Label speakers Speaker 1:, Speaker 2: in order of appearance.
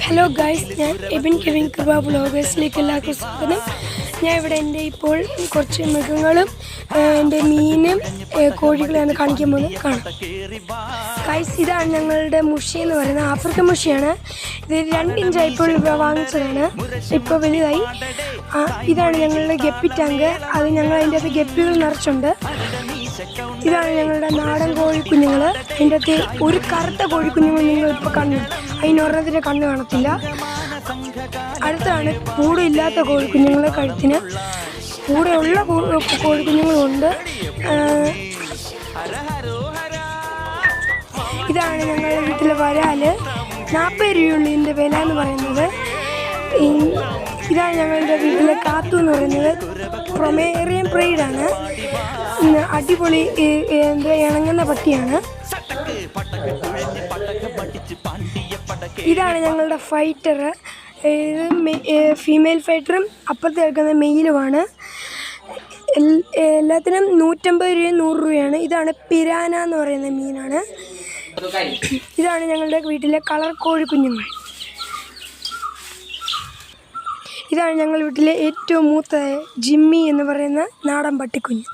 Speaker 1: Hello guys, ഞാൻ Ebin Kevin കൃപ വ്ളോഗേഴ്സിലേക്ക് എല്ലാവർക്കും സ്വാഗതം. ഞാൻ ഇവിടെ എൻ്റെ ഇപ്പോൾ കുറച്ച് മൃഗങ്ങളും എൻ്റെ മീനും കോഴികളെയാണ് കാണിക്കാൻ പോകുന്നത്. കാണാം ഗൈസ്. ഇതാണ് ഞങ്ങളുടെ മുഷി എന്ന് പറയുന്നത്, ആഫ്രിക്കൻ മുഷിയാണ്. ഇത് 2 ഇഞ്ചായി ഇപ്പോൾ വാങ്ങിച്ചതാണ്, ഇപ്പോൾ വലുതായി. ഇതാണ് ഞങ്ങളുടെ ഗപ്പി ടാങ്ക്. അത് ഞങ്ങൾ അതിൻ്റെ അകത്ത് ഗപ്പികൾ നിറച്ചുണ്ട്. ഇതാണ് ഞങ്ങളുടെ നാടൻ കോഴിക്കുഞ്ഞുങ്ങൾ. അതിൻ്റെ അകത്ത് ഒരു കറുത്ത കോഴിക്കുഞ്ഞുങ്ങൾ നിങ്ങൾ ഇപ്പോൾ കണ്ണു, അതിനൊരെണ്ണത്തിൻ്റെ കണ്ണ് കാണത്തില്ല. അടുത്താണ് കൂടില്ലാത്ത കോഴിക്കുഞ്ഞുങ്ങൾ. കഴുത്തിന് കൂടെയുള്ള കോഴിക്കുഞ്ഞുങ്ങളുണ്ട്. ഇതാണ് ഞങ്ങളുടെ വീട്ടിലെ വരാല്. 40 രൂപയുള്ള ഇതിൻ്റെ വില എന്ന് പറയുന്നത്. ഇതാണ് ഞങ്ങളുടെ വീട്ടിലെ കാത്തു എന്ന് പറയുന്നത്. പ്രൊമേറിയൻ ബ്രീഡാണ്. അടിപൊളി ഇണങ്ങുന്ന പട്ടിയാണ്. ഇതാണ് ഞങ്ങളുടെ ഫൈറ്റർ. ഇത് ഫീമെയിൽ ഫൈറ്ററും അപ്പുറത്ത് കേൾക്കുന്ന മെയിലുമാണ്. എല്ലാത്തിനും 150 രൂപയും 100 രൂപയാണ്. ഇതാണ് പിരാന എന്ന് പറയുന്ന മീനാണ്. ഇതാണ് ഞങ്ങളുടെ വീട്ടിലെ കളർ കോഴിക്കുഞ്ഞുങ്ങൾ. ഇതാണ് ഞങ്ങളുടെ വീട്ടിലെ ഏറ്റവും മൂത്ത ജിമ്മി എന്ന് പറയുന്ന നാടൻ പട്ടിക്കുഞ്ഞ്.